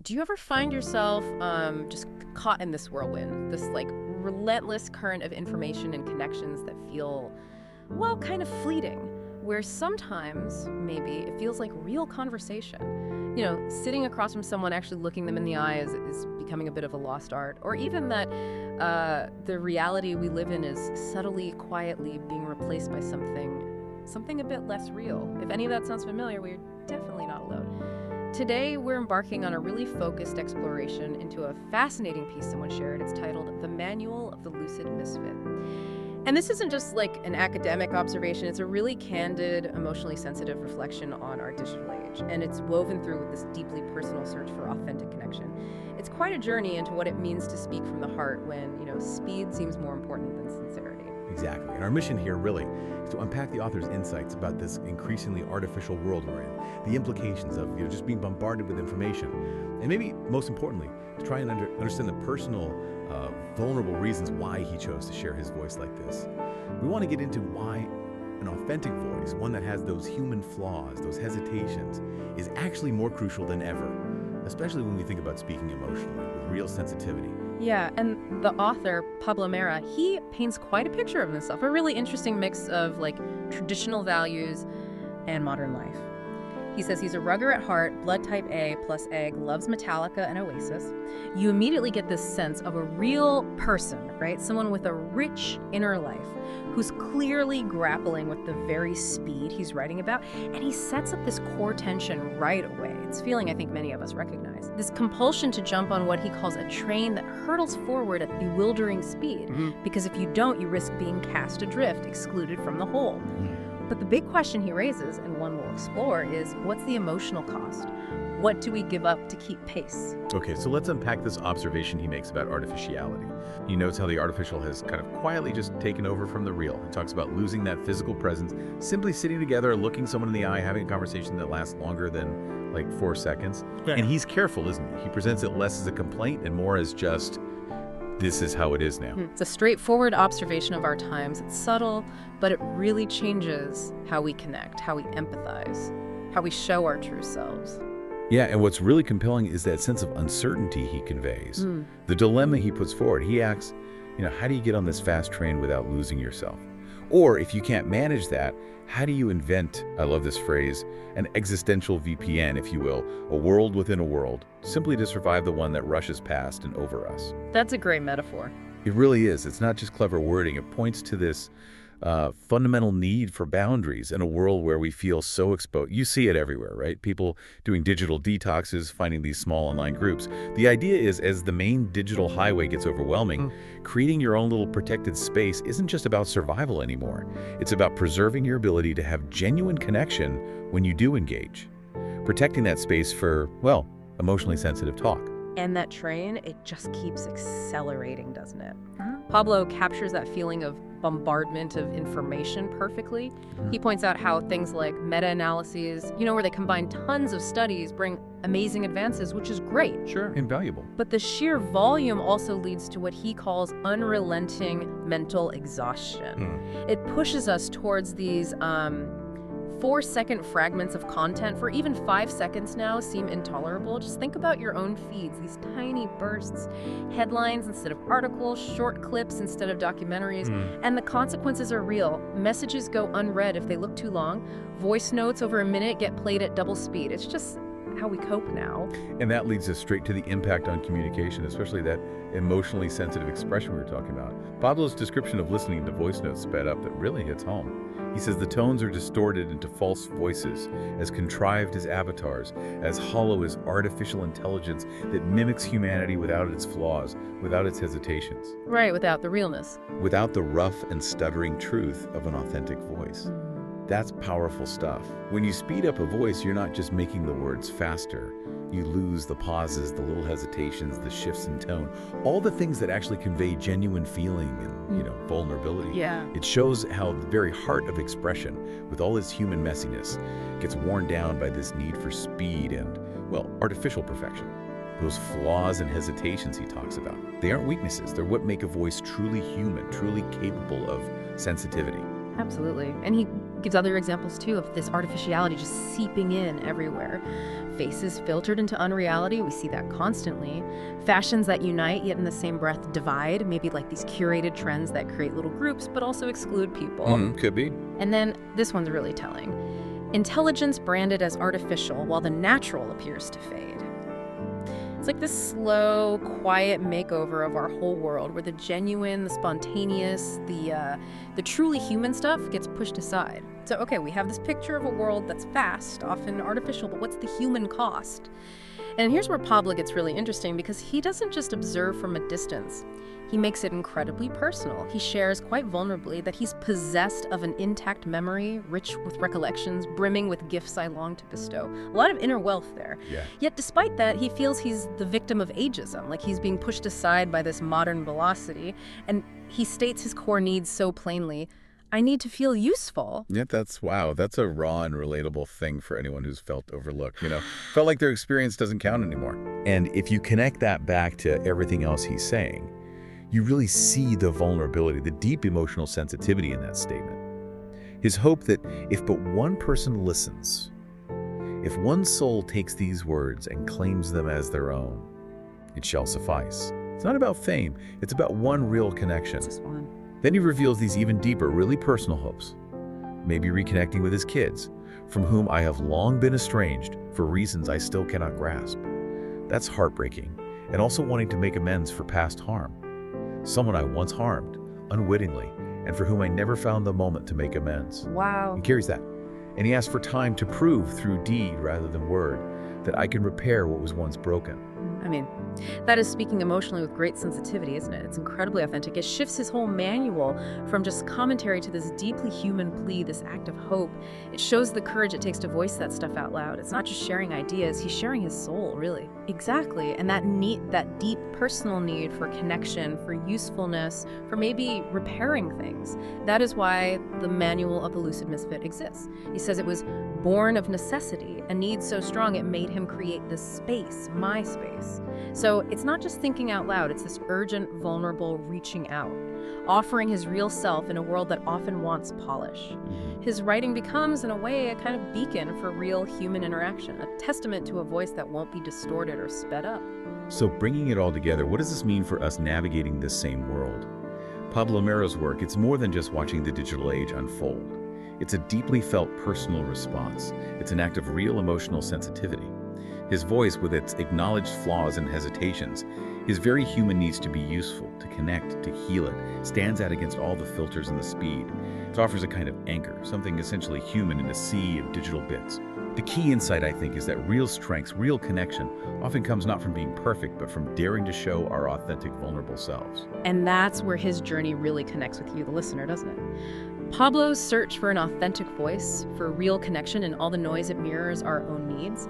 Do you ever find yourself just caught in this whirlwind, this like relentless current of information and connections that feel, well, kind of fleeting, where sometimes maybe it feels like real conversation? You know, sitting across from someone, actually looking them in the eye is becoming a bit of a lost art, or even that the reality we live in is subtly, quietly being replaced by something a bit less real. If any of that sounds familiar, we're definitely not alone. Today, we're embarking on a really focused exploration into a fascinating piece someone shared. It's titled The Manual of the Lucid Misfit. And this isn't just like an academic observation, it's a really candid, emotionally sensitive reflection on our digital age. And it's woven through with this deeply personal search for authentic connection. It's quite a journey into what it means to speak from the heart when, speed seems more important than sincerity. Exactly. And our mission here really is to unpack the author's insights about this increasingly artificial world we're in, the implications of just being bombarded with information, and maybe most importantly, to try and understand the personal, vulnerable reasons why he chose to share his voice like this. We want to get into why an authentic voice, one that has those human flaws, those hesitations, is actually more crucial than ever, especially when we think about speaking emotionally with real sensitivity. Yeah, and the author, Pablo, he paints quite a picture of himself, a really interesting mix of like traditional values and modern life. He says he's a rugger at heart, blood type A plus egg, loves Metallica and Oasis. You immediately get this sense of a real person, right? Someone with a rich inner life who's clearly grappling with the very speed he's writing about. And he sets up this core tension right away. It's a feeling I think many of us recognize. This compulsion to jump on what he calls a train that hurtles forward at bewildering speed. Because if you don't, you risk being cast adrift, excluded from the whole. But the big question he raises, and one we'll explore, is what's the emotional cost? What do we give up to keep pace? Okay, so let's unpack this observation he makes about artificiality. He notes how the artificial has kind of quietly just taken over from the real. He talks about losing that physical presence, simply sitting together, looking someone in the eye, having a conversation that lasts longer than like 4 seconds. Yeah. And he's careful, isn't he? He presents it less as a complaint and more as just, this is how it is now. It's a straightforward observation of our times. It's subtle, but it really changes how we connect, how we empathize, how we show our true selves. Yeah, and what's really compelling is that sense of uncertainty he conveys. The dilemma he puts forward. He asks, how do you get on this fast train without losing yourself? Or if you can't manage that, how do you invent, I love this phrase, an existential VPN, if you will, a world within a world, simply to survive the one that rushes past and over us? That's a great metaphor. It really is. It's not just clever wording. It points to this fundamental need for boundaries in a world where we feel so exposed. You see it everywhere, right? People doing digital detoxes, finding these small online groups. The idea is, as the main digital highway gets overwhelming, creating your own little protected space isn't just about survival anymore. It's about preserving your ability to have genuine connection when you do engage. Protecting that space for, well, emotionally sensitive talk. And that train, it just keeps accelerating, doesn't it? Pablo captures that feeling of bombardment of information perfectly. He points out how things like meta-analyses, where they combine tons of studies, bring amazing advances, which is great. Sure, invaluable. But the sheer volume also leads to what he calls unrelenting mental exhaustion. It pushes us towards these 4-second fragments of content for even 5 seconds now seem intolerable. Just think about your own feeds, these tiny bursts, headlines instead of articles, short clips instead of documentaries, and the consequences are real. Messages go unread if they look too long. Voice notes over a minute get played at double speed. It's just how we cope now. And that leads us straight to the impact on communication, especially that emotionally sensitive expression we were talking about. Pablo's description of listening to voice notes sped up that really hits home. He says the tones are distorted into false voices, as contrived as avatars, as hollow as artificial intelligence that mimics humanity without its flaws, without its hesitations. Right, without the realness. Without the rough and stuttering truth of an authentic voice. That's powerful stuff. When you speed up a voice, you're not just making the words faster. You lose the pauses, the little hesitations, the shifts in tone, all the things that actually convey genuine feeling and, vulnerability. Yeah. It shows how the very heart of expression, with all its human messiness, gets worn down by this need for speed and, well, artificial perfection. Those flaws and hesitations he talks about, they aren't weaknesses. They're what make a voice truly human, truly capable of sensitivity. Absolutely. And he Gives other examples, too, of this artificiality just seeping in everywhere. Faces filtered into unreality, we see that constantly. Fashions that unite, yet in the same breath divide, maybe like these curated trends that create little groups, but also exclude people. Could be. And then this one's really telling. Intelligence branded as artificial, while the natural appears to fade. It's like this slow, quiet makeover of our whole world, where the genuine, the spontaneous, the truly human stuff gets pushed aside. So, okay, we have this picture of a world that's fast, often artificial, but what's the human cost? And here's where Pablo gets really interesting, because he doesn't just observe from a distance. He makes it incredibly personal. He shares quite vulnerably that he's possessed of an intact memory, rich with recollections, brimming with gifts I long to bestow. A lot of inner wealth there. Yeah. Yet despite that, he feels he's the victim of ageism, like he's being pushed aside by this modern velocity. And he states his core needs so plainly: I need to feel useful. Yeah, wow, that's a raw and relatable thing for anyone who's felt overlooked, felt like their experience doesn't count anymore. And if you connect that back to everything else he's saying, you really see the vulnerability, the deep emotional sensitivity in that statement. His hope that if but one person listens, if one soul takes these words and claims them as their own, it shall suffice. It's not about fame, it's about one real connection. Just one. Then he reveals these even deeper, really personal hopes. Maybe reconnecting with his kids, from whom I have long been estranged for reasons I still cannot grasp. That's heartbreaking, and also wanting to make amends for past harm. Someone I once harmed, unwittingly, and for whom I never found the moment to make amends. Wow. He carries that. And he asks for time to prove through deed rather than word that I can repair what was once broken. I mean, that is speaking emotionally with great sensitivity, isn't it? It's incredibly authentic. It shifts his whole manual from just commentary to this deeply human plea, this act of hope. It shows the courage it takes to voice that stuff out loud. It's not just sharing ideas, he's sharing his soul, really. Exactly, and that deep personal need for connection, for usefulness, for maybe repairing things. That is why the Manual of the Lucid Misfit exists. He says it was born of necessity, a need so strong it made him create this space, my space. So it's not just thinking out loud, it's this urgent, vulnerable reaching out, offering his real self in a world that often wants polish. His writing becomes, in a way, a kind of beacon for real human interaction, a testament to a voice that won't be distorted or sped up. So bringing it all together, what does this mean for us navigating this same world? Pablo Mero's work, it's more than just watching the digital age unfold. It's a deeply felt personal response. It's an act of real emotional sensitivity. His voice, with its acknowledged flaws and hesitations, his very human needs to be useful, to connect, to heal it, stands out against all the filters and the speed. It offers a kind of anchor, something essentially human in a sea of digital bits. The key insight, I think, is that real strength, real connection, often comes not from being perfect, but from daring to show our authentic, vulnerable selves. And that's where his journey really connects with you, the listener, doesn't it? Pablo's search for an authentic voice, for real connection in all the noise it mirrors our own needs,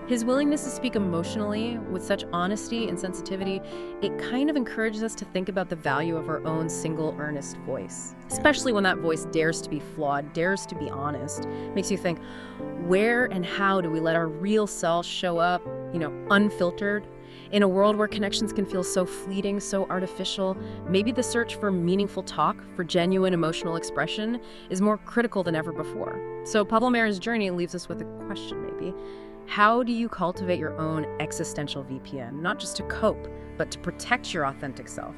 his willingness to speak emotionally with such honesty and sensitivity, it kind of encourages us to think about the value of our own single, earnest voice. Especially when that voice dares to be flawed, dares to be honest. Makes you think, where and how do we let our real selves show up, unfiltered? In a world where connections can feel so fleeting, so artificial, maybe the search for meaningful talk, for genuine emotional expression, is more critical than ever before. So Pablo Mero's journey leaves us with a question, maybe. How do you cultivate your own existential VPN, not just to cope, but to protect your authentic self?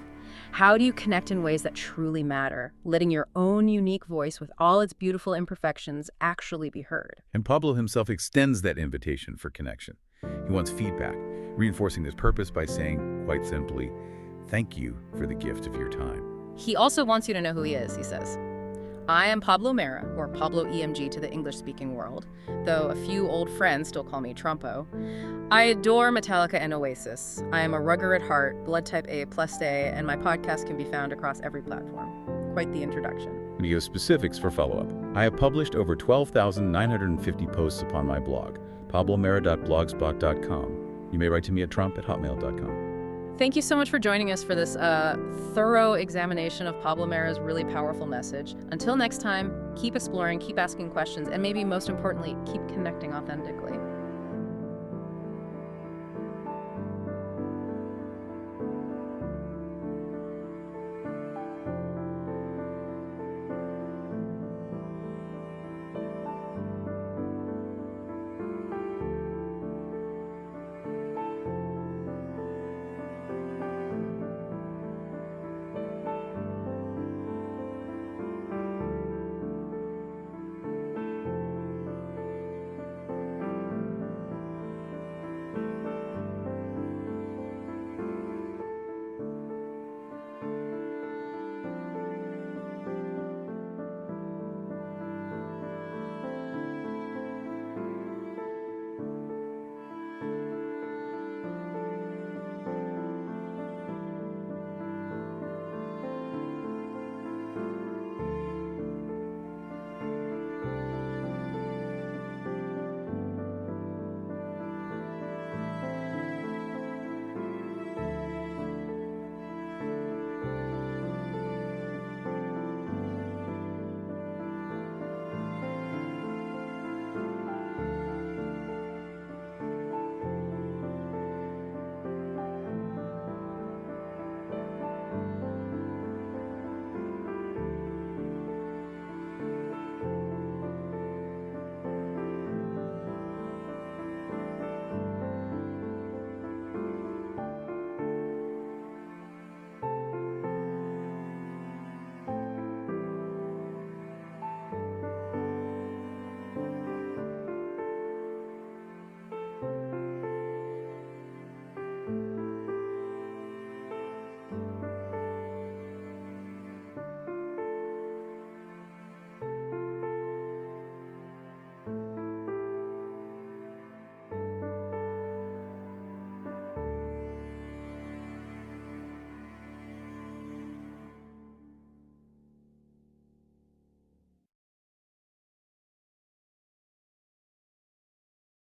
How do you connect in ways that truly matter, letting your own unique voice with all its beautiful imperfections actually be heard? And Pablo himself extends that invitation for connection. He wants feedback, reinforcing this purpose by saying, quite simply, thank you for the gift of your time. He also wants you to know who he is, he says. I am Pablo Mera, or Pablo EMG to the English-speaking world, though a few old friends still call me Trumpo. I adore Metallica and Oasis. I am a rugger at heart, blood type A plus A, and my podcast can be found across every platform. Quite the introduction. And he gives specifics for follow-up. I have published over 12,950 posts upon my blog, pablomera.blogspot.com. You may write to me at trump@hotmail.com. Thank you so much for joining us for this thorough examination of Pablo Mera's really powerful message. Until next time, keep exploring, keep asking questions, and maybe most importantly, keep connecting authentically.